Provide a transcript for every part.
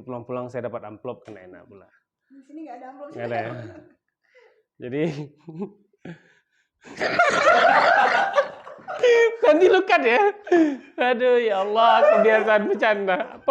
Pulang-pulang saya dapat amplop, kan enak pula. Di sini nggak ada amplop. Nggak ada ya. Jadi nanti lukat ya. Aduh ya Allah, kebiasaan bercanda.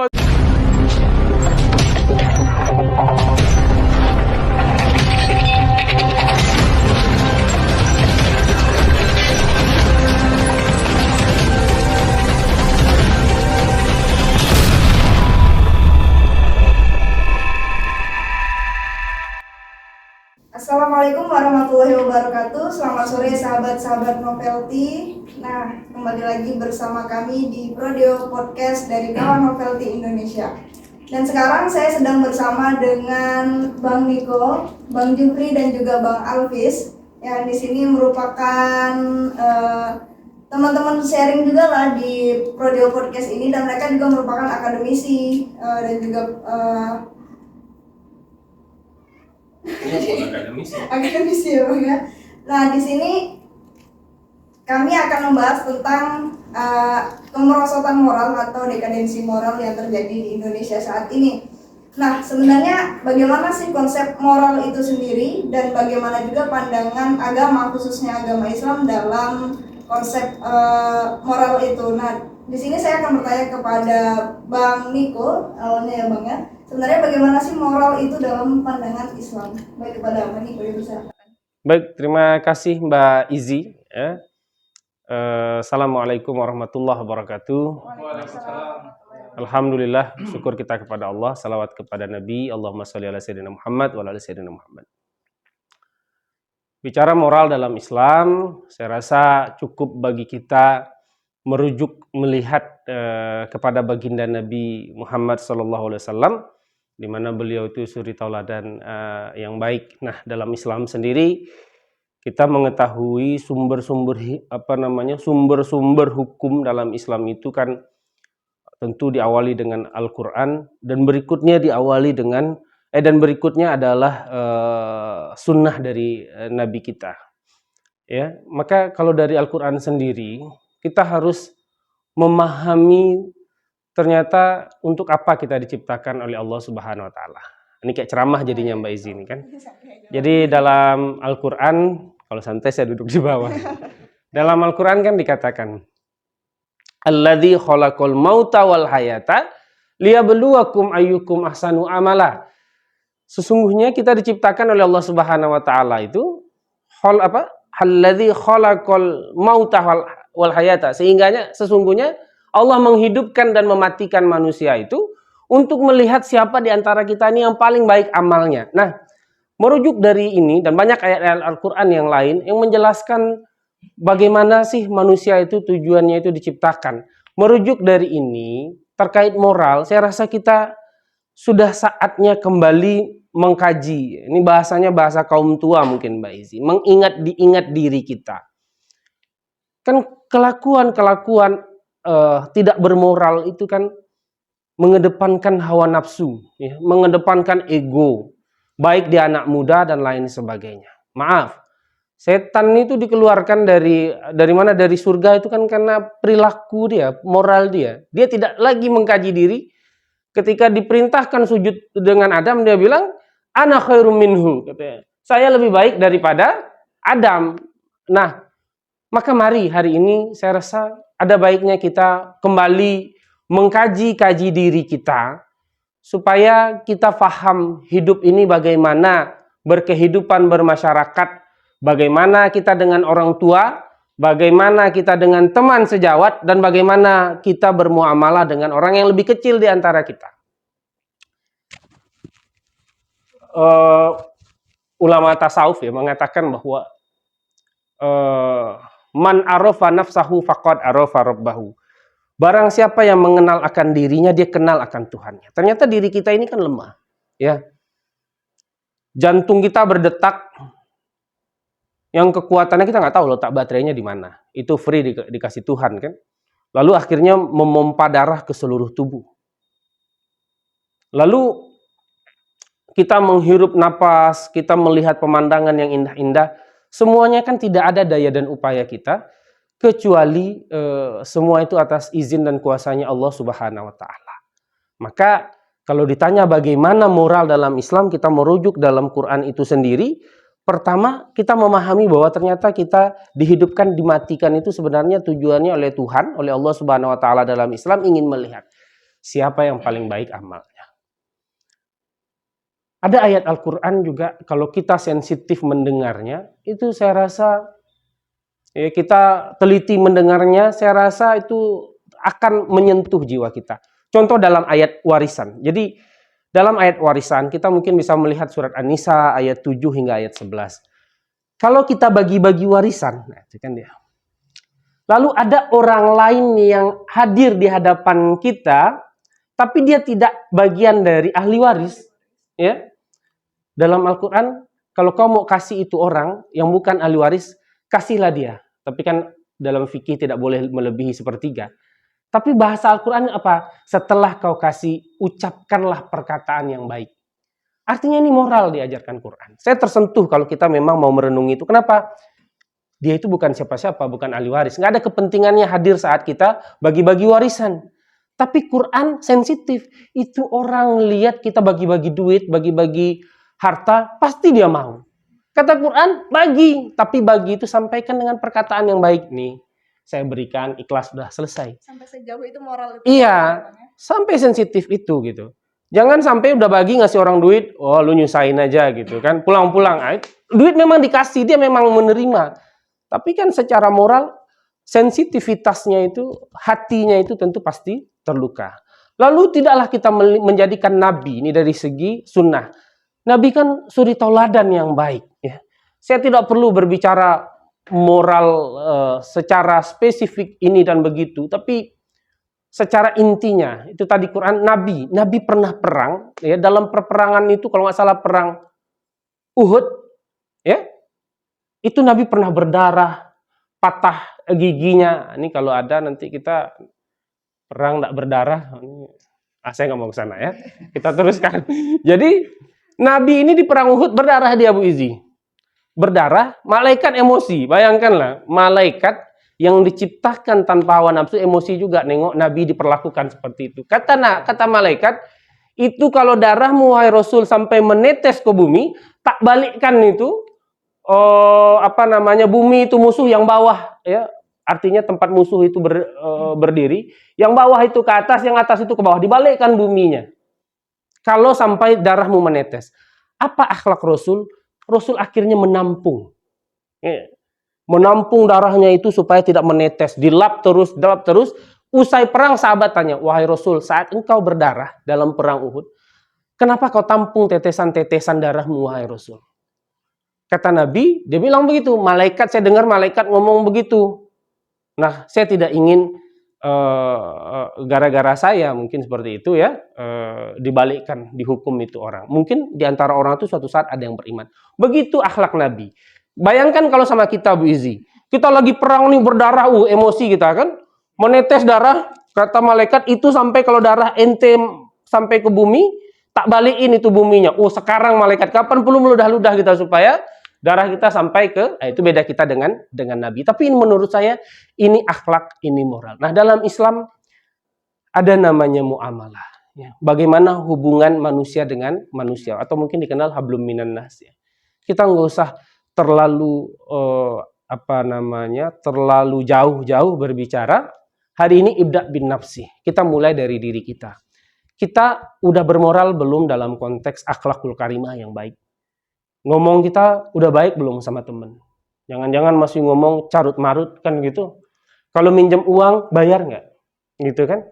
Assalamualaikum warahmatullahi wabarakatuh. Selamat sore sahabat-sahabat Novelty. Nah, kembali lagi bersama kami di Prodeo Podcast dari kawan Novelty Indonesia. Dan sekarang saya sedang bersama dengan Bang Niko, Bang Jufri dan juga Bang Alvis yang di sini merupakan teman-teman sharing juga lah di Prodeo Podcast ini, dan mereka juga merupakan akademisi dan juga akademisi ya Bang ya. Nah, di sini kami akan membahas tentang kemerosotan moral atau dekadensi moral yang terjadi di Indonesia saat ini. Nah, sebenarnya bagaimana sih konsep moral itu sendiri dan bagaimana juga pandangan agama, khususnya agama Islam dalam konsep moral itu. Nah, di sini saya akan bertanya kepada Bang Niko awalnya ya Bang ya. Sebenarnya bagaimana sih moral itu dalam pandangan Islam? Baik, kepada Bang Niko dipersilakan. Baik, terima kasih Mbak Izi. Assalamualaikum warahmatullahi wabarakatuh. Alhamdulillah, syukur kita kepada Allah, salawat kepada Nabi, Allahumma sholli ala sayyidina Muhammad wa ala sayyidina Muhammad. Bicara moral dalam Islam, saya rasa cukup bagi kita merujuk melihat kepada baginda Nabi Muhammad SAW, di mana beliau itu suri tauladan yang baik. Nah, dalam Islam sendiri kita mengetahui sumber-sumber hukum dalam Islam itu kan tentu diawali dengan Al-Qur'an, dan berikutnya adalah sunnah dari Nabi kita. Ya, maka kalau dari Al-Qur'an sendiri kita harus memahami ternyata untuk apa kita diciptakan oleh Allah Subhanahu wa taala. Ini kayak ceramah jadinya Mbak Izi ini kan. Jadi dalam Al-Qur'an, kalau santai saya duduk di bawah. Dalam Al-Qur'an kan dikatakan, Alladzi khalaqal mauta wal hayata liyabluwakum ayyukum ahsanu amala. Sesungguhnya kita diciptakan oleh Allah Subhanahu wa taala itu Alladzi khalaqal mauta wal hayata, sesungguhnya Allah menghidupkan dan mematikan manusia itu untuk melihat siapa di antara kita ini yang paling baik amalnya. Nah, merujuk dari ini dan banyak ayat-ayat Al-Qur'an yang lain yang menjelaskan bagaimana sih manusia itu tujuannya itu diciptakan. Merujuk dari ini terkait moral, saya rasa kita sudah saatnya kembali mengkaji. Ini bahasanya bahasa kaum tua mungkin Mbak Izi. Diingat diri kita. Kan kelakuan tidak bermoral itu kan mengedepankan hawa nafsu, ya, mengedepankan ego, baik di anak muda dan lain sebagainya. Maaf, setan itu dikeluarkan dari mana? Dari surga itu kan karena perilaku dia, moral dia. Dia tidak lagi mengkaji diri. Ketika diperintahkan sujud dengan Adam, dia bilang, ana khairum minhu, katanya. Saya lebih baik daripada Adam. Nah, maka mari hari ini saya rasa ada baiknya kita kembali mengkaji diri kita supaya kita paham hidup ini bagaimana berkehidupan bermasyarakat, bagaimana kita dengan orang tua, bagaimana kita dengan teman sejawat, dan bagaimana kita bermuamalah dengan orang yang lebih kecil di antara kita. Ulama tasawuf ya mengatakan bahwa man arafa nafsahu faqad arafa rabbahu. Barang siapa yang mengenal akan dirinya, dia kenal akan Tuhannya. Ternyata diri kita ini kan lemah, ya. Jantung kita berdetak, yang kekuatannya kita nggak tahu letak baterainya di mana. Itu free dikasih Tuhan kan. Lalu akhirnya memompa darah ke seluruh tubuh. Lalu kita menghirup napas, kita melihat pemandangan yang indah-indah. Semuanya kan tidak ada daya dan upaya kita, kecuali semua itu atas izin dan kuasanya Allah Subhanahu wa taala. Maka Kalau ditanya bagaimana moral dalam Islam, kita merujuk dalam Quran itu sendiri. Pertama, kita memahami bahwa ternyata kita dihidupkan, dimatikan itu sebenarnya tujuannya oleh Tuhan, oleh Allah Subhanahu wa taala dalam Islam ingin melihat siapa yang paling baik amalnya. Ada ayat Al-Quran juga, kalau kita sensitif mendengarnya, itu saya rasa, ya, kita teliti mendengarnya, saya rasa itu akan menyentuh jiwa kita. Contoh dalam ayat warisan. Jadi dalam ayat warisan kita mungkin bisa melihat surat An-Nisa ayat 7 hingga ayat 11. Kalau kita bagi-bagi warisan, nah itu kan dia. Lalu ada orang lain yang hadir di hadapan kita, tapi dia tidak bagian dari ahli waris, ya. Dalam Al-Quran, kalau kau mau kasih itu orang yang bukan ahli waris, kasihlah dia. Tapi kan dalam fikih tidak boleh melebihi sepertiga. Tapi bahasa Al-Quran apa? Setelah kau kasih, ucapkanlah perkataan yang baik. Artinya ini moral diajarkan Quran. Saya tersentuh kalau kita memang mau merenungi itu. Kenapa? Dia itu bukan siapa-siapa, bukan ahli waris. Nggak ada kepentingannya hadir saat kita bagi-bagi warisan. Tapi Quran sensitif. Itu orang lihat kita bagi-bagi duit, bagi-bagi harta, pasti dia mau. Kata Quran, bagi. Tapi bagi itu sampaikan dengan perkataan yang baik nih. Saya berikan, ikhlas, sudah selesai. Sampai sejauh itu moral itu. Iya, sampai sensitif itu gitu. Jangan sampai udah bagi ngasih orang duit, oh lu nyusahin aja gitu kan. Pulang-pulang, duit memang dikasih, dia memang menerima. Tapi kan secara moral, sensitivitasnya itu, hatinya itu tentu pasti terluka. Lalu tidaklah kita menjadikan Nabi, ini dari segi sunnah. Nabi kan suri tauladan yang baik. Ya. Saya tidak perlu berbicara moral secara spesifik ini dan begitu, tapi secara intinya itu tadi Quran, Nabi pernah perang, ya, dalam peperangan itu kalau nggak salah perang Uhud, ya, itu Nabi pernah berdarah, patah giginya. Ini kalau ada nanti kita perang nggak berdarah, saya nggak mau ke sana ya, kita teruskan. Jadi Nabi ini di perang Uhud berdarah dia, Bu Izi. Berdarah, malaikat emosi. Bayangkanlah, malaikat yang diciptakan tanpa hawa nafsu emosi juga nengok Nabi diperlakukan seperti itu. Kata malaikat, itu kalau darahmu wahai Rasul sampai menetes ke bumi, tak balikkan itu bumi itu musuh yang bawah, ya. Artinya tempat musuh itu berdiri, yang bawah itu ke atas, yang atas itu ke bawah, dibalikkan buminya. Kalau sampai darahmu menetes. Apa akhlak Rasul? Rasul akhirnya menampung. Ya. Menampung darahnya itu supaya tidak menetes. Dilap terus. Usai perang sahabat tanya, wahai Rasul, saat engkau berdarah dalam perang Uhud, kenapa kau tampung tetesan-tetesan darahmu, wahai Rasul? Kata Nabi, dia bilang begitu. Malaikat, saya dengar malaikat ngomong begitu. Nah, saya tidak ingin gara-gara saya mungkin seperti itu ya, dibalikkan, dihukum itu orang. Mungkin diantara orang itu suatu saat ada yang beriman. Begitu akhlak Nabi. Bayangkan kalau sama kita, Bu Izi, kita lagi perang nih berdarah, emosi kita kan, menetes darah, kata malaikat itu sampai kalau darah ente sampai ke bumi, tak balikin itu buminya. Sekarang malaikat kapan perlu meludah-ludah kita supaya darah kita sampai ke, itu beda kita dengan Nabi. Tapi ini menurut saya, ini akhlak, ini moral. Nah, dalam Islam ada namanya muamalah. Ya. Bagaimana hubungan manusia dengan manusia, atau mungkin dikenal hablum minan nas. Ya. Kita nggak usah terlalu terlalu jauh-jauh berbicara. Hari ini ibda bin nafsi. Kita mulai dari diri kita. Kita udah bermoral belum dalam konteks akhlakul karimah yang baik? Ngomong kita udah baik belum sama temen? Jangan-jangan masih ngomong carut-marut kan gitu. Kalau minjem uang, bayar nggak? Gitu kan?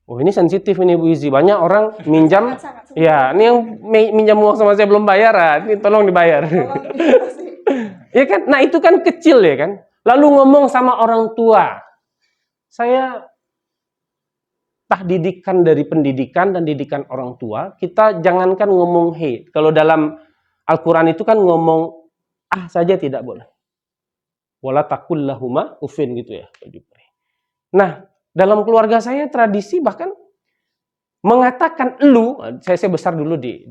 Ini sensitif ini Bu Izi. Banyak orang minjam, ya ini yang minjam uang sama saya belum bayar, ini tolong dibayar. Ya kan? Nah itu kan kecil ya kan? Lalu ngomong sama orang tua. Saya didikan dari pendidikan dan didikan orang tua, kita jangankan ngomong hei. Kalau dalam Al-Quran itu kan ngomong saja tidak boleh. Wala taqul lahuma ufin gitu ya. Nah, dalam keluarga saya tradisi bahkan mengatakan elu, saya besar dulu di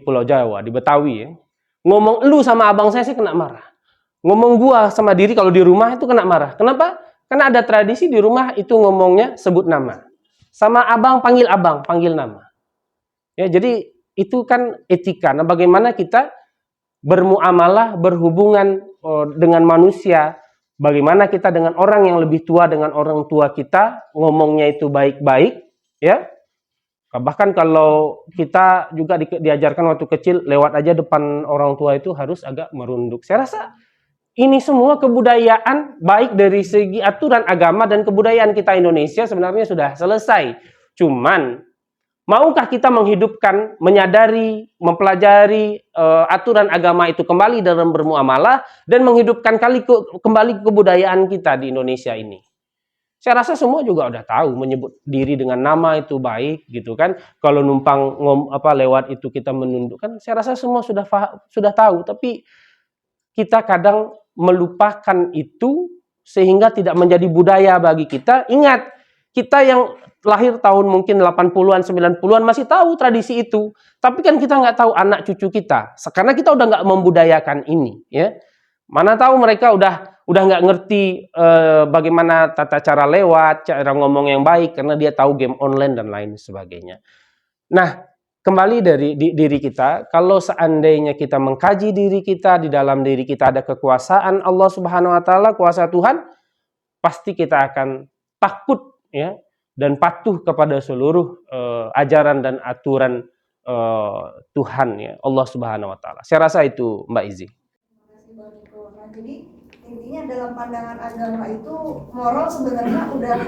Pulau Jawa, di Betawi ya. Ngomong elu sama abang saya kena marah. Ngomong gua sama diri kalau di rumah itu kena marah. Kenapa? Karena ada tradisi di rumah itu ngomongnya sebut nama. sama abang panggil nama. Ya, jadi itu kan etika. Nah, bagaimana kita bermuamalah, berhubungan dengan manusia, bagaimana kita dengan orang yang lebih tua, dengan orang tua kita, ngomongnya itu baik-baik, ya. Bahkan kalau kita juga diajarkan waktu kecil, lewat aja depan orang tua itu harus agak merunduk. Saya rasa ini semua kebudayaan, baik dari segi aturan agama dan kebudayaan kita Indonesia sebenarnya sudah selesai. Cuman, maukah kita menghidupkan, menyadari, mempelajari aturan agama itu kembali dalam bermuamalah dan menghidupkan kembali kebudayaan kita di Indonesia ini? Saya rasa semua juga udah tahu menyebut diri dengan nama itu baik gitu kan. Kalau numpang lewat itu kita menundukkan, saya rasa semua sudah tahu, tapi kita kadang melupakan itu sehingga tidak menjadi budaya bagi kita. Ingat, kita yang lahir tahun mungkin 80-an, 90-an masih tahu tradisi itu. Tapi kan kita nggak tahu anak cucu kita. Karena kita udah nggak membudayakan ini. Ya. Mana tahu mereka udah nggak ngerti bagaimana tata cara lewat, cara ngomong yang baik. Karena dia tahu game online dan lain sebagainya. Nah, kembali dari diri kita, kalau seandainya kita mengkaji diri kita, di dalam diri kita ada kekuasaan Allah Subhanahu wa taala, kuasa Tuhan, pasti kita akan takut ya dan patuh kepada seluruh ajaran dan aturan Tuhan ya, Allah Subhanahu wa taala. Saya rasa itu Mbak Izzy. Terima kasih Bang Niko. Nah, jadi intinya dalam pandangan agama itu moral sebenarnya udah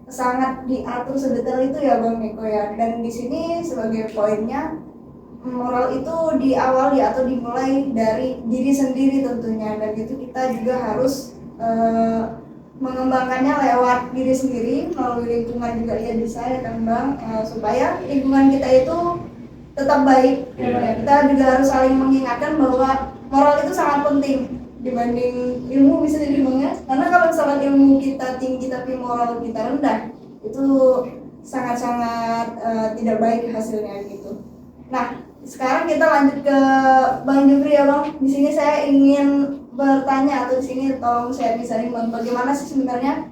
sangat diatur sedetail itu ya Bang Niko ya. Dan di sini sebagai poinnya, moral itu diawali atau dimulai dari diri sendiri tentunya, dan itu kita juga harus mengembangkannya lewat diri sendiri, melalui lingkungan juga ya bisa ya kan Bang, supaya lingkungan kita itu tetap baik. Kita juga harus saling mengingatkan bahwa moral itu sangat penting dibanding ilmu bisa jadi Bang ya. Karena kalau misalkan ilmu kita tinggi tapi moral kita rendah, itu sangat-sangat tidak baik hasilnya gitu. Nah, sekarang kita lanjut ke Bang Jufri ya Bang. Di sini saya ingin bertanya, atau di sini tolong saya sharing Bang, bagaimana sih sebenarnya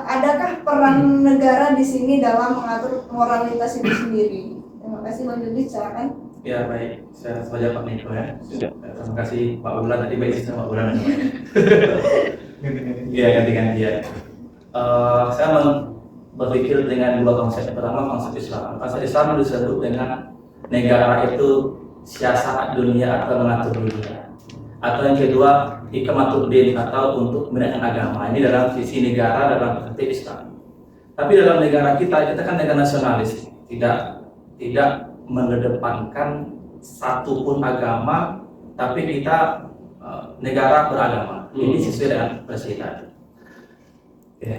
adakah peran negara di sini dalam mengatur moralitas itu sendiri? Terima kasih Bang Jufri, silakan. Ya baik, saya saja Pak Niko ya. Terima kasih Pak Ulan, tadi baik sama Pak Ulan. Iya ganti-ganti ya. Saya berpikir dengan dua konsep. Pertama konsep Islam. Konsep Islam disebut dengan negara itu siasat dunia atau mengatur dunia. Atau yang kedua ikamatul din atau untuk menegakkan agama. Ini dalam sisi negara dalam perspektif Islam. Tapi dalam negara kita kan negara nasionalis, tidak mengedepankan satu pun agama, tapi kita negara beragama. Ini sesuai dengan presiden.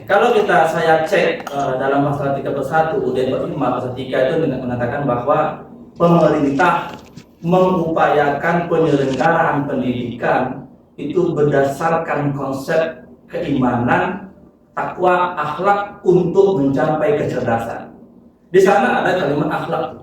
Kalau saya cek dalam pasal 31 UUD 45 pasal 3 itu mengatakan bahwa pemerintah mengupayakan penyelenggaraan pendidikan itu berdasarkan konsep keimanan, takwa, akhlak untuk mencapai kecerdasan. Di sana ada kalimat akhlak.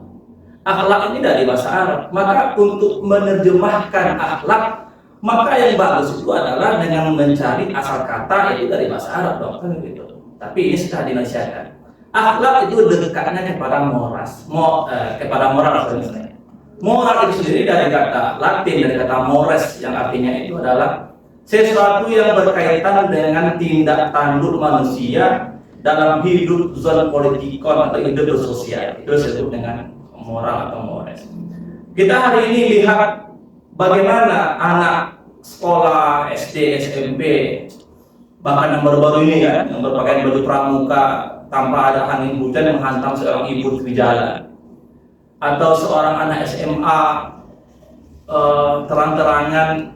Akhlak ini dari bahasa Arab. Maka untuk menerjemahkan akhlak, maka yang bagus itu adalah dengan mencari asal kata itu dari bahasa Arab dong, kan gitu. Tapi ini sudah dinasihatkan. Akhlak itu dekatnya kepada kepada moral sebenarnya. Moral itu sendiri dari kata Latin, dari kata mores, yang artinya itu adalah sesuatu yang berkaitan dengan tindak tanduk manusia dalam hidup zon politikon atau hidup sosial. Itu disebut dengan moral atau mores. Kita hari ini lihat bagaimana anak sekolah SD, SMP, bahkan yang baru-baru ini ya, yang berpakaian baju pramuka tanpa ada angin hujan menghantam seorang ibu di jalan. Atau seorang anak SMA terang-terangan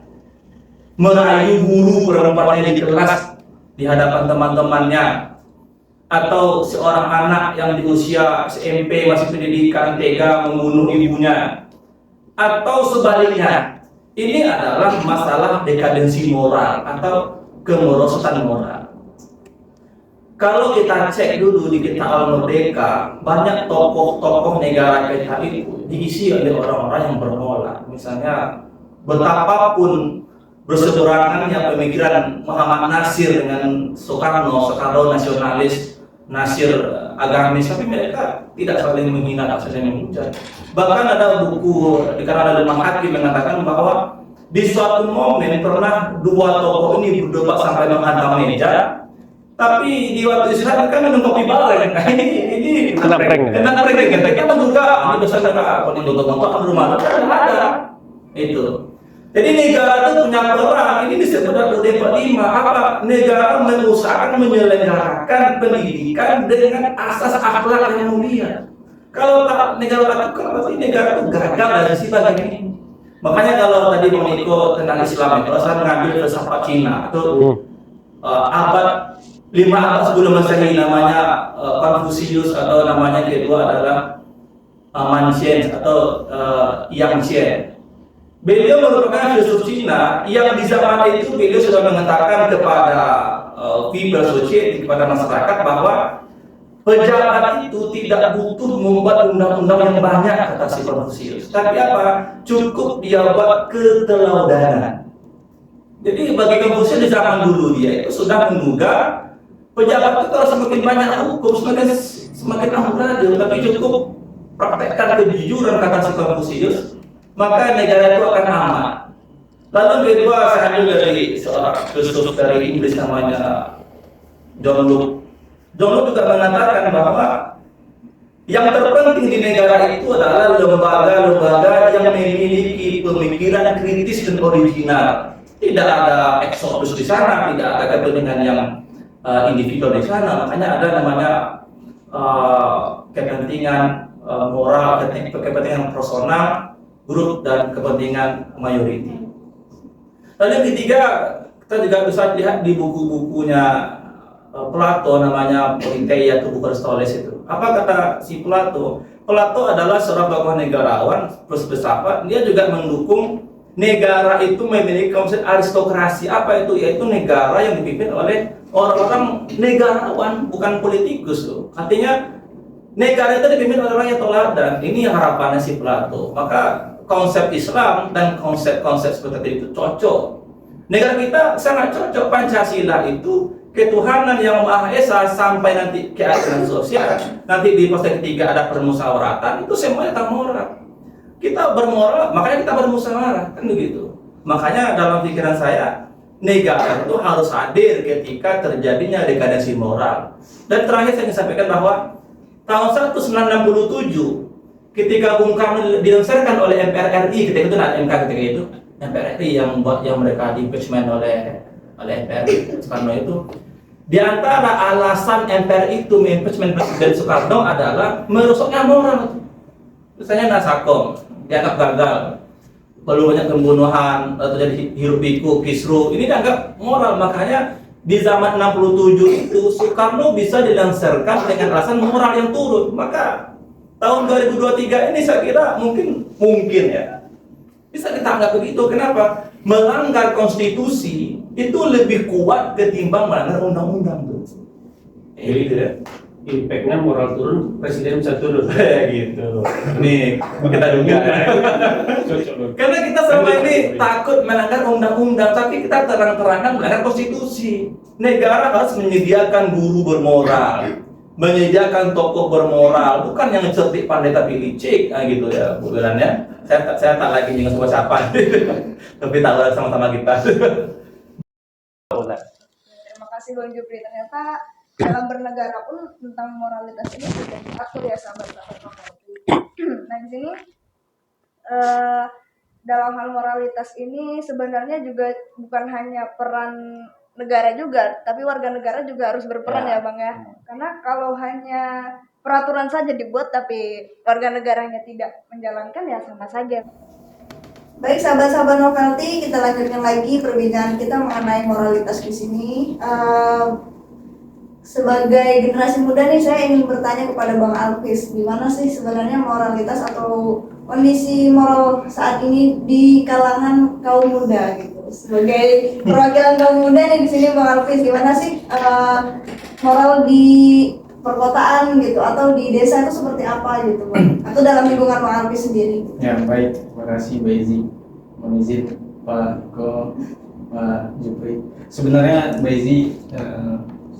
merayu guru perempuannya di kelas di hadapan teman-temannya, atau seorang anak yang di usia SMP masih pendidikan tega membunuh ibunya, atau sebaliknya. Ini adalah masalah dekadensi moral atau kemerosotan moral. Kalau kita cek dulu di kita awal merdeka, banyak tokoh-tokoh negara kita itu diisi oleh orang-orang yang bermoral. Misalnya betapapun berseberangannya pemikiran Muhammad Nasir dengan Soekarno nasionalis, Nasir agamis, tapi mereka tidak saling menghina, tidak saling memuja. Bahkan ada buku di kalangan Imam Hakim mengatakan bahwa di suatu momen pernah dua tokoh ini berdebat sampai menghantam meja, tapi di waktu istirahat kan minum kopi bareng. Ini Kena prank. kena prank, kita menduga ini dosa negara, kalau untuk rumah ada itu. Jadi negara itu punya peran, ini disebut dalam UUD 45, apa? Negara mengusahakan menyelenggarakan pendidikan dengan asas akhlak yang mulia. Kalau tak negara lakukan, berarti negara itu gagal dari sisi bagian ini. Makanya kalau tadi Bang Niko tentang Islam, kalau saya mengambil filsafat Cina, itu abad 5 abad sebelum Masehi, namanya Confucius, atau namanya kedua adalah Manxian atau Yang Xian. Beliau merupakan filsuf Cina yang di zaman itu beliau sudah mengatakan kepada people society, kepada masyarakat, bahwa pejabat itu tidak butuh membuat undang-undang yang banyak, kata si Confucius. Tapi apa? Cukup dia buat keteladanan. Jadi bagi Confucius di zaman dulu dia itu sudah menduga pejabat itu harus semakin banyak hukum, semakin amburadul, tapi cukup praktekkan kejujuran, kata si Confucius, maka negara itu akan aman. Lalu kedua, saya ambil dari seorang filsuf dari Inggris namanya John Locke. John Locke juga mengatakan bahwa yang terpenting di negara itu adalah lembaga-lembaga yang memiliki pemikiran kritis dan original. Tidak ada eksodus di sana, tidak ada kepentingan yang individual di sana. Makanya ada namanya kepentingan moral, kepentingan personal, grup, dan kepentingan mayoriti. Lalu yang ketiga, kita juga bisa lihat di buku-bukunya Plato, namanya Politeia atau buku Aristoteles itu. Apa kata si Plato? Plato adalah seorang tokoh negarawan plus filsafat. Dia juga mendukung negara itu memiliki konsep aristokrasi. Apa itu? Yaitu negara yang dipimpin oleh orang-orang negarawan, bukan politikus tuh. Artinya negara itu dipimpin oleh orang yang teladan. Ini harapannya si Plato. Maka konsep Islam dan konsep-konsep seperti itu cocok. Negara kita sangat cocok. Pancasila itu ketuhanan yang Maha Esa sampai nanti keadilan sosial. Nanti di fase ketiga ada permusyawaratan. Itu semuanya tentang moral. Kita bermoral, makanya kita bermusyawarah, kan begitu. Makanya dalam pikiran saya, negara itu harus hadir ketika terjadinya dekadensi moral. Dan terakhir saya ingin sampaikan bahwa tahun 1967 ketika Bung Karno dilengsarkan oleh MPR RI, ketika itu ada MK ketika itu, MPR RI yang mereka di-impeachment oleh MPR Soekarno itu, di antara alasan MPR itu impeachment Presiden Soekarno adalah merusaknya moral. Misalnya Nasakom dianggap gagal, lalu banyak pembunuhan, terjadi hiruk pikuk, kisruh, ini dianggap moral. Makanya di zaman 67 itu Soekarno bisa dilengsarkan dengan alasan moral yang turun. Maka tahun 2023 ini saya kira mungkin ya bisa kita anggap begitu. Kenapa? Melanggar konstitusi itu lebih kuat ketimbang melanggar undang-undang tuh. Gitu ya. Impactnya moral turun, presiden bisa turun. Gitu. Nih kita duga. Karena kita selama ini takut melanggar undang-undang, tapi kita terang-terangan melanggar konstitusi. Negara harus menyediakan guru bermoral, menyediakan tokoh bermoral, bukan yang cerdik pandai tapi licik, gitu ya, bulannya. Saya tak lagi nyinggung siapa, tapi tak sama-sama kita. Terima kasih Bang Jupri. Ternyata dalam bernegara pun tentang moralitas ini sudah diatur ya sahabat-sahabat Novelty. Nah di sini dalam hal moralitas ini sebenarnya juga bukan hanya peran negara juga, tapi warga negara juga harus berperan ya Bang ya. Karena kalau hanya peraturan saja dibuat tapi warga negaranya tidak menjalankan ya sama saja. Baik sahabat-sahabat Novelty, kita lanjutkan lagi perbincangan kita mengenai moralitas di sini. Sebagai generasi muda nih, saya ingin bertanya kepada Bang Alvis, gimana sih sebenarnya moralitas atau kondisi moral saat ini di kalangan kaum muda gitu. Sebagai perwakilan kaum muda nih di sini Bang Alvis, gimana sih moral di perkotaan gitu atau di desa itu seperti apa gitu Bang? Atau dalam lingkungan Bang Alvis sendiri? Ya baik, terima kasih Mbak Izzy. Mohon izin Pak Ko, Pak Jupri. Sebenarnya Mbak Izzy,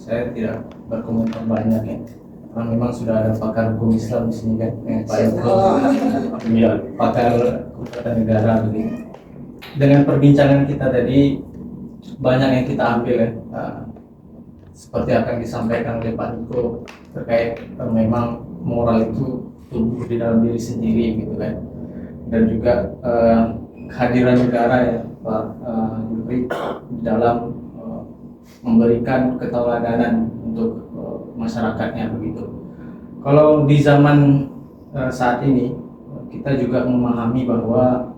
saya tidak berkomentar banyak ya. karena memang sudah ada pakar hukum Islam di sini kan, Pak Eko, pakar hukum tata negara begitu. Dengan perbincangan kita tadi banyak yang kita ambil ya, seperti apa yang disampaikan oleh Pak Niko terkait memang moral itu tumbuh di dalam diri sendiri gitu kan, dan juga kehadiran negara ya Pak Yuri dalam memberikan ketauladanan untuk masyarakatnya begitu. Kalau di zaman saat ini kita juga memahami bahwa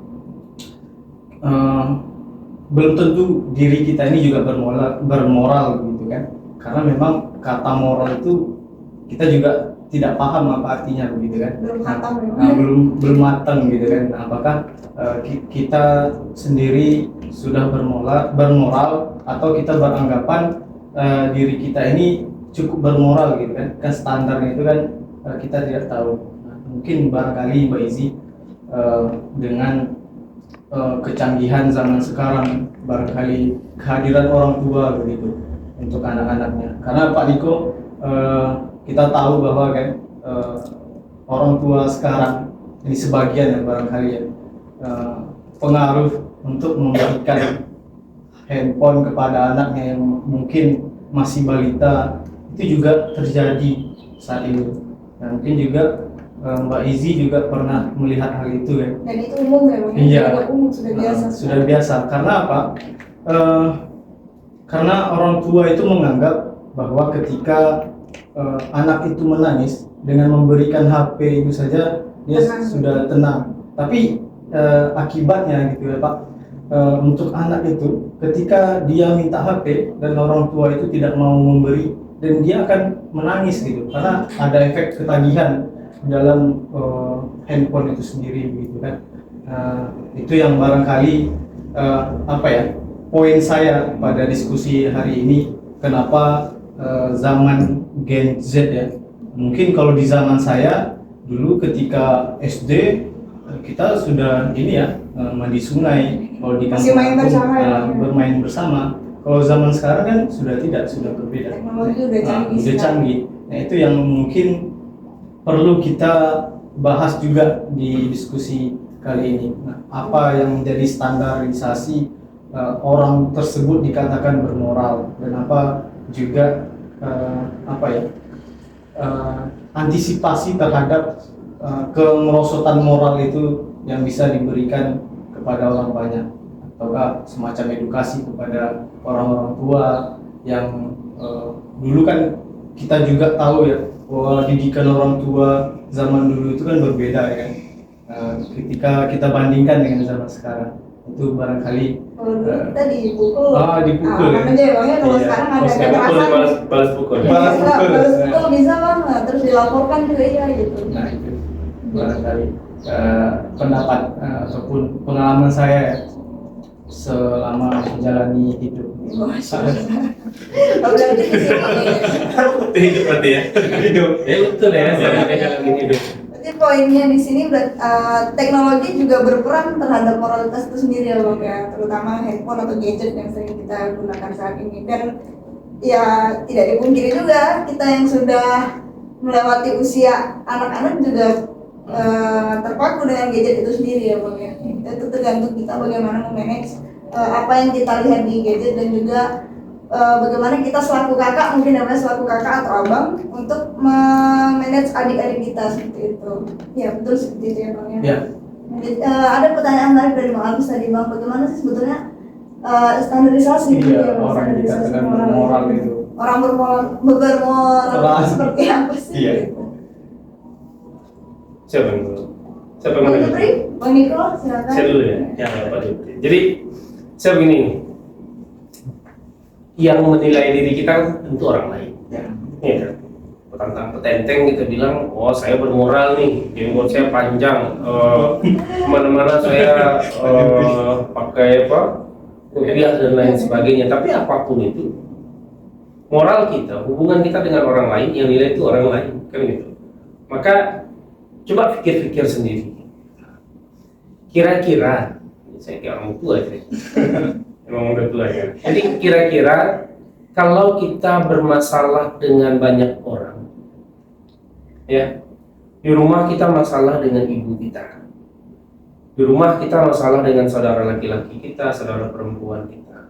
belum tentu diri kita ini juga bermoral gitu kan, karena memang kata moral itu kita juga tidak paham apa artinya begitu kan, belum matang gitu kan. Apakah kita sendiri sudah bermoral atau kita beranggapan diri kita ini cukup bermoral gitu kan, standarnya itu kan kita tidak tahu. Mungkin barangkali Mbak Izzy dengan kecanggihan zaman sekarang, barangkali kehadiran orang tua begitu untuk anak-anaknya, karena Pak Niko kita tahu bahwa kan orang tua sekarang ini sebagian ya barangkali ya pengaruh untuk memberikan handphone kepada anaknya yang mungkin masih balita, itu juga terjadi saat ini. Dan mungkin juga Mbak Izzy juga pernah melihat hal itu kan. Dan itu umum ya Bang? Iya, Sudah biasa. Sudah biasa. Karena apa? Karena orang tua itu menganggap bahwa ketika anak itu menangis, dengan memberikan HP itu saja dia sudah tenang. Tapi akibatnya gitu ya Pak, untuk anak itu ketika dia minta HP dan orang tua itu tidak mau memberi, dan dia akan menangis gitu, karena ada efek ketagihan dalam handphone itu sendiri begitu kan. Itu yang barangkali apa ya, poin saya pada diskusi hari ini, kenapa zaman Gen Z ya. Mungkin kalau di zaman saya dulu ketika SD kita sudah ini ya, mandi sungai, kalau di kampung bermain bersama. Kalau zaman sekarang kan sudah tidak, sudah berbeda. Teknologi udah canggih. Nah, itu yang mungkin perlu kita bahas juga di diskusi kali ini. Nah, apa yang menjadi standarisasi orang tersebut dikatakan bermoral, dan apa juga apa ya, antisipasi terhadap kemerosotan moral itu yang bisa diberikan kepada orang banyak, ataukah semacam edukasi kepada orang-orang tua yang dulu kan kita juga tahu ya bahwa didikan orang tua zaman dulu itu kan berbeda ya kan. Ketika kita bandingkan dengan zaman sekarang, itu barangkali kita dipukul. Dipukul ya. Aja ya Bang ya, kalau sekarang ada kekerasan. balas pukul. Balas pukul bisa Bang, terus dilaporkan juga ya gitu. Nah itu barangkali pendapat ataupun pengalaman saya selama menjalani hidup. Berarti di sini. Hidup berarti ya. Hidup. Ya betul ya, saya menjalani hidup. Berarti poinnya di sini teknologi juga berperan terhadap moralitas itu sendiri ya Bang ya, terutama handphone atau gadget yang sering kita gunakan saat ini. Dan ya tidak dipungkiri juga kita yang sudah melewati usia anak-anak juga terpaku dengan gadget itu sendiri ya Bang ya. Itu tergantung kita bagaimana memanage apa yang kita lihat di gadget, dan juga bagaimana kita selaku kakak, mungkin namanya selaku kakak atau abang, untuk memanage adik-adik kita seperti itu. Ya betul seperti itu ya Bang ya. Ya. Ada pertanyaan menarik dari Bang Agus tadi Bang, bagaimana sih sebetulnya standarisasi Iya, orang yang dikatakan bermoral itu. Orang bermoral seperti apa sih? Iya. Gitu. Siapa yang dulu? Siapa yang Bang mana? Jupri, Bang Niko, silakan. Saya dulu ya. Ya, Pak Jupri. Jadi saya begini, yang menilai diri kita tentu orang lain. Ya kan? Tentang petenteng kita bilang, oh saya bermoral nih, jenggot saya panjang, kemana-mana saya pakai apa, kuliah dan lain sebagainya. Tapi apapun itu, moral kita, hubungan kita dengan orang lain, yang nilai itu orang lain, kan gitu. Maka coba pikir-pikir sendiri. Kira-kira, saya kayak orang tua sih, emang udah tua ya. Jadi kira-kira kalau kita bermasalah dengan banyak orang, Ya, di rumah kita masalah dengan ibu kita, di rumah kita masalah dengan saudara laki-laki kita, saudara perempuan kita.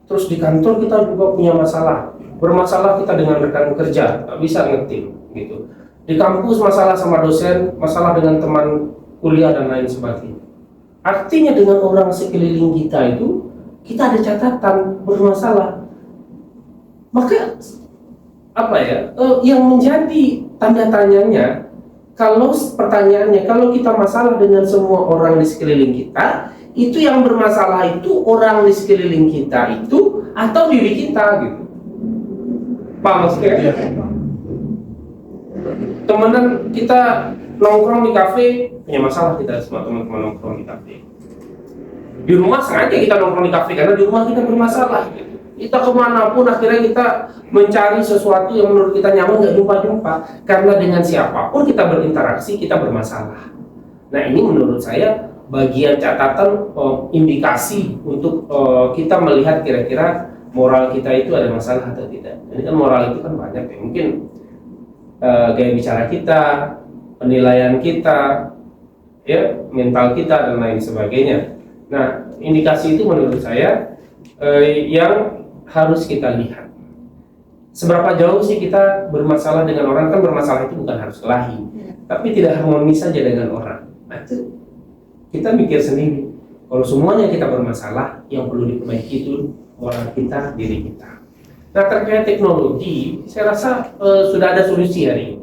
Terus di kantor kita juga punya masalah, bermasalah kita dengan rekan kerja, nggak bisa ngetim gitu. Di kampus masalah sama dosen, masalah dengan teman kuliah dan lain sebagainya. Artinya dengan orang sekeliling kita itu, kita ada catatan bermasalah. Maka apa ya? Yang menjadi tanda tanyanya, kalau pertanyaannya, kalau kita masalah dengan semua orang di sekeliling kita, itu yang bermasalah itu orang di sekeliling kita itu atau diri kita gitu. Pak maksudnya? Temenan kita nongkrong di kafe, punya masalah kita semua teman-teman nongkrong di kafe. Di rumah sengaja kita nongkrong di kafe karena di rumah kita bermasalah. Kita kemanapun akhirnya kita mencari sesuatu yang menurut kita nyaman, nggak jumpa-jumpa. Karena dengan siapapun kita berinteraksi, kita bermasalah. Nah ini menurut saya bagian catatan indikasi untuk kita melihat kira-kira moral kita itu ada masalah atau tidak. Jadi kan moral itu kan banyak ya, mungkin gaya bicara kita, penilaian kita, ya mental kita dan lain sebagainya. Nah indikasi itu menurut saya yang harus kita lihat. Seberapa jauh sih kita bermasalah dengan orang? Kan bermasalah itu bukan harus kelahi, tapi tidak harmonis saja dengan orang. Nah, itu kita mikir sendiri. Kalau semuanya kita bermasalah, yang perlu diperbaiki itu moral kita, diri kita. Nah terkait teknologi, saya rasa sudah ada solusi hari ini.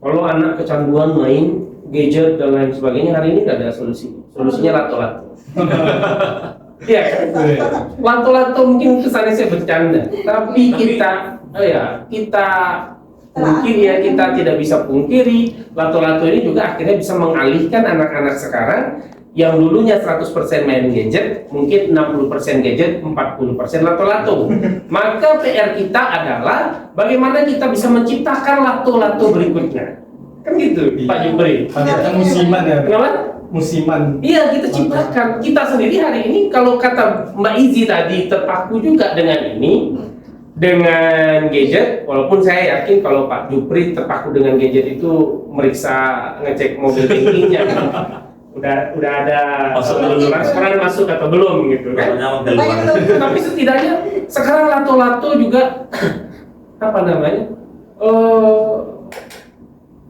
Kalau anak kecanduan main gadget dan lain sebagainya, hari ini tidak ada solusi. Solusinya lato-lato. Iya kan? Lato-lato mungkin kesannya saya bercanda, tapi kita mungkin ya kita tidak bisa pungkiri lato-lato ini juga akhirnya bisa mengalihkan anak-anak sekarang yang dulunya 100% main gadget, mungkin 60% gadget, 40% lato-lato. Maka PR kita adalah bagaimana kita bisa menciptakan lato-lato berikutnya. Kan gitu, Pak Jupri. Kita musiman ya. Kenapa? Musiman. Iya, kita ciptakan. Kita sendiri hari ini kalau kata Mbak Izi tadi terpaku juga dengan ini, dengan gadget. Walaupun saya yakin kalau Pak Jupri terpaku dengan gadget itu meriksa ngecek mobil bankingnya. udah ada transferan masuk atau belum gitu kan? Tapi setidaknya sekarang lato-lato juga apa namanya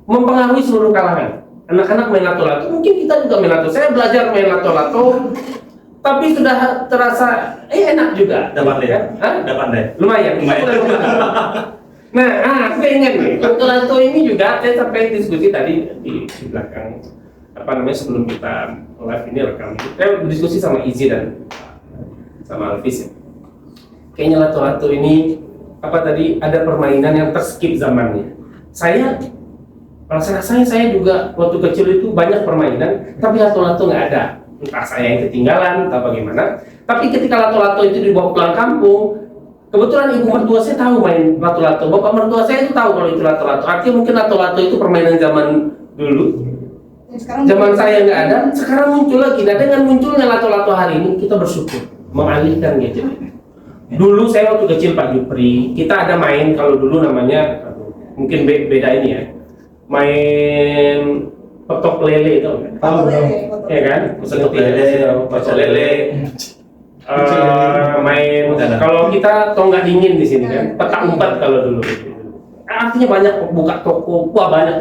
mempengaruhi seluruh kalangan. Anak-anak main lato-lato, mungkin kita juga main lato. Saya belajar main lato-lato, tapi sudah terasa enak juga. Udah pandai ya? Udah pandai. Lumayan. Nah, aku ingat nih, lato-lato ini juga saya sampai diskusi tadi di belakang apa namanya sebelum kita live ini rekam. Saya berdiskusi sama Izzy dan sama Alvis ya. Kayaknya lato-lato ini apa tadi ada permainan yang terskip zamannya. Rasanya saya juga waktu kecil itu banyak permainan, tapi lato-lato nggak ada. Entah saya yang ketinggalan, entah bagaimana. Tapi ketika lato-lato itu dibawa pulang kampung, kebetulan ibu mertua saya tahu main lato-lato. Bapak mertua saya itu tahu kalau itu lato-lato. Artinya mungkin lato-lato itu permainan zaman dulu. Zaman saya nggak ada, sekarang muncul lagi. Nah dengan munculnya lato-lato hari ini, kita bersyukur mengalihkan gadget. Dulu saya waktu kecil Pak Jupri, kita ada main kalau dulu namanya mungkin beda ini ya. Main petok lele itu Tahu. ya kan, petok lele main kalau kita tonggak dingin di sini kan, petak umpet kalau dulu. Artinya banyak buka toko, wah banyak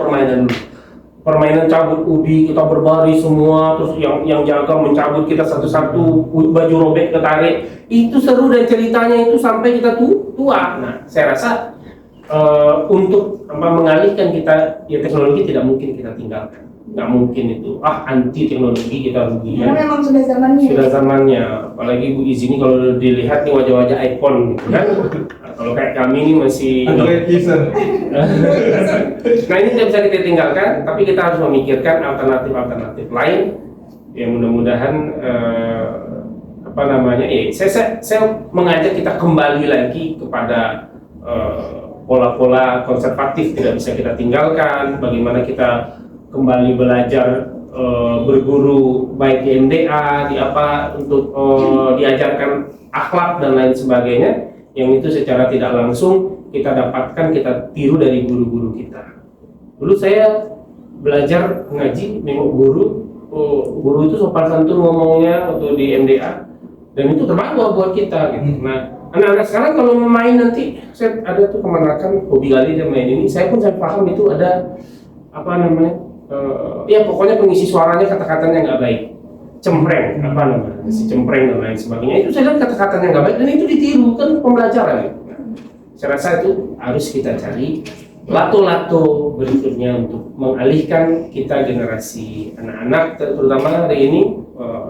permainan cabut ubi, kita berbaris semua, terus yang jaga mencabut kita satu-satu, baju robek ketarik, itu seru dan ceritanya itu sampai kita tua. Nah saya rasa untuk mengalihkan kita, ya teknologi tidak mungkin kita tinggalkan, nggak mungkin itu anti teknologi kita rugi ya. Memang sudah zamannya. Sudah zamannya, apalagi Bu Izi ini kalau dilihat nih wajah-wajah iPhone gitu kan. Kalau kayak kami ini masih nah ini tidak bisa kita tinggalkan, tapi kita harus memikirkan alternatif lain yang mudah-mudahan saya mengajak kita kembali lagi kepada pola-pola konservatif tidak bisa kita tinggalkan. Bagaimana kita kembali belajar berguru baik di MDA, di apa untuk diajarkan akhlak dan lain sebagainya, yang itu secara tidak langsung kita dapatkan, kita tiru dari guru-guru kita. Dulu saya belajar ngaji, nengok guru itu sopan santun ngomongnya waktu di MDA, dan itu terbawa buat kita gitu. Nah, anak-anak sekarang kalau main nanti, saya ada tuh kemana kan hobi kali dia main ini, saya paham itu ada apa namanya, ya pokoknya pengisi suaranya kata-katanya nggak baik, cempreng, apa namanya, si cempreng dan lain sebagainya. Itu saya lihat kata-katanya nggak baik dan itu ditiru, kan pembelajaran gitu. Nah, saya rasa itu harus kita cari lato-lato berikutnya untuk mengalihkan kita generasi anak-anak terutama hari ini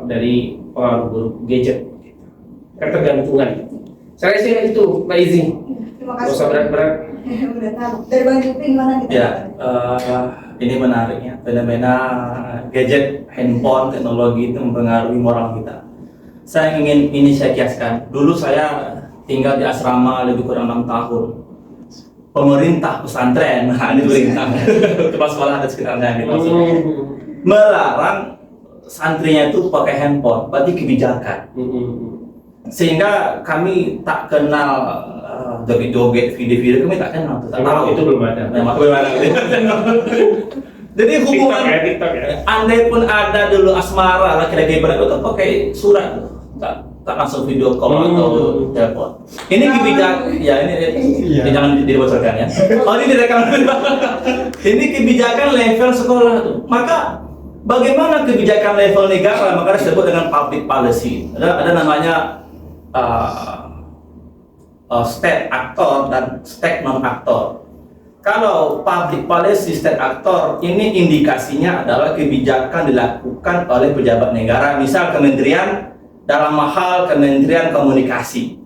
dari pengaruh buruk gadget, ketergantungan. Saya rasa itu Mbak Izzy. Terima Nggak kasih. usah berat-berat. Udah tahu. Dari Bang Jupri gimana nih? Ya, ini menariknya fenomena gadget, handphone, teknologi itu mempengaruhi moral kita. Saya ingin ini saya kiaskan. Dulu saya tinggal di asrama lebih kurang 6 tahun. Pemerintah pesantren, nah ini pemerintah, kepala sekolah dan sekitarnya gitu maksudnya, melarang santrinya itu pakai handphone, berarti kebijakan. Sehingga kami tak kenal joget-joget, video-video, kami tak kenal, tak tahu. Itu belum ada. Belum ada. Jadi hubungan, TikTok ya. andai pun ada dulu asmara laki-laki berdua itu pakai surat, tak langsung video call atau telepon. Ini kebijakan, ya ini jangan dibocorkan ya. Oh ini direkam. Ini kebijakan level sekolah tuh. Maka bagaimana kebijakan level negara? Maka disebut dengan public policy. Ada namanya state actor dan state non actor. Kalau public policy state actor ini indikasinya adalah kebijakan dilakukan oleh pejabat negara, misal kementerian dalam hal Kementerian Komunikasi.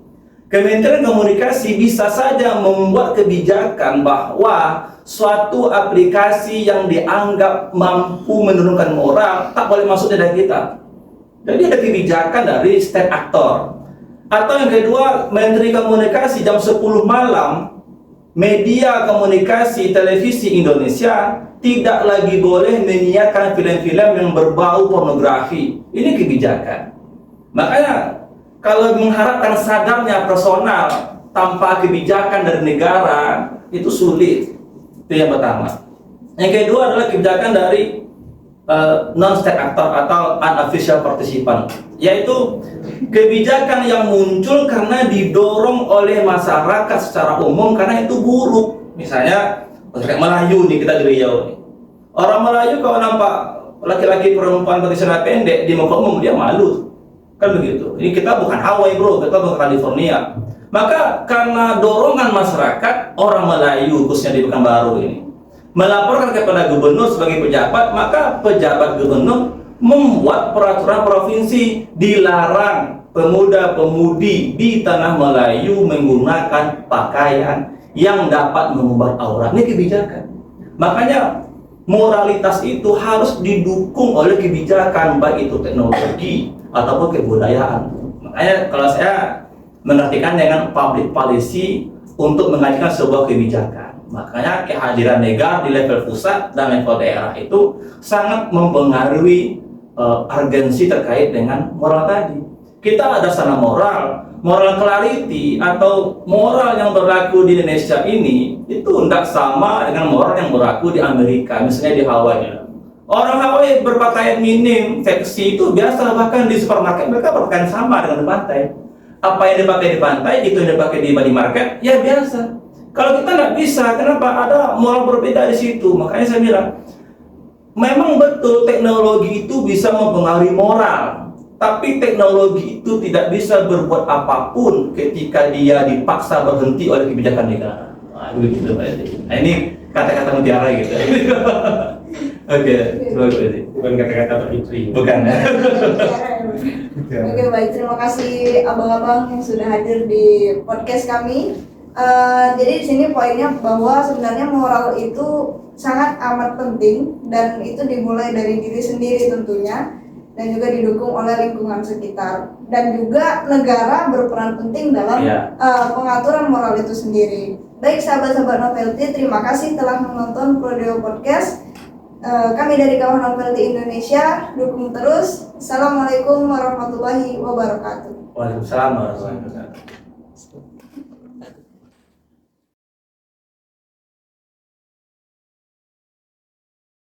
Kementerian Komunikasi bisa saja membuat kebijakan bahwa suatu aplikasi yang dianggap mampu menurunkan moral tak boleh masuk di data kita. Jadi ada kebijakan dari state actor. Atau yang kedua, Menteri Komunikasi jam 10 malam media komunikasi televisi Indonesia tidak lagi boleh menyiarkan film-film yang berbau pornografi. Ini kebijakan. Makanya kalau mengharapkan sadarnya personal tanpa kebijakan dari negara itu sulit. Itu yang pertama. Yang kedua adalah kebijakan dari non-state actor atau unofficial participant, yaitu kebijakan yang muncul karena didorong oleh masyarakat secara umum karena itu buruk. Misalnya masyarakat Melayu nih, kita di Riau nih. Orang Melayu kalau nampak laki-laki perempuan pakai celana pendek di muka umum dia malu. Kan begitu. Ini kita bukan Hawaii bro, kita bukan California. Maka karena dorongan masyarakat, orang Melayu khususnya di Pekanbaru ini melaporkan kepada gubernur sebagai pejabat, maka pejabat gubernur membuat peraturan provinsi dilarang pemuda-pemudi di tanah Melayu menggunakan pakaian yang dapat mengumbar aurat. Ini kebijakan. Makanya moralitas itu harus didukung oleh kebijakan, baik itu teknologi ataupun kebudayaan. Makanya kalau saya mengartikan dengan public policy untuk mengajukan sebuah kebijakan. Makanya kehadiran negara di level pusat dan level daerah itu sangat mempengaruhi urgensi terkait dengan moral tadi. Kita ada sana moral clarity atau moral yang berlaku di Indonesia ini itu tidak sama dengan moral yang berlaku di Amerika, misalnya di Hawaii. Orang Hawaii berpakaian minim, seksi itu biasa, bahkan di supermarket mereka berpakaian sama dengan di pantai. Apa yang dipakai di pantai, itu yang dipakai di body market, ya biasa. Kalau kita nggak bisa, kenapa? Ada moral berbeda di situ. Makanya saya bilang, memang betul teknologi itu bisa mempengaruhi moral, tapi teknologi itu tidak bisa berbuat apapun ketika dia dipaksa berhenti oleh kebijakan negara. Nah, begitu Pak Edi. Nah, ini kata-kata mutiara gitu. Oke, Bukan kata-kata Pak Jupri. bukan. Oke, baik, terima kasih abang-abang yang sudah hadir di podcast kami. Jadi di sini poinnya bahwa sebenarnya moral itu sangat amat penting dan itu dimulai dari diri sendiri tentunya dan juga didukung oleh lingkungan sekitar dan juga negara berperan penting dalam pengaturan moral itu sendiri. Baik sahabat-sahabat Novelty, terima kasih telah menonton Prodeo Podcast. Kami dari kawan Novelty Indonesia, dukung terus. Assalamualaikum warahmatullahi wabarakatuh. Waalaikumsalam warahmatullahi wabarakatuh.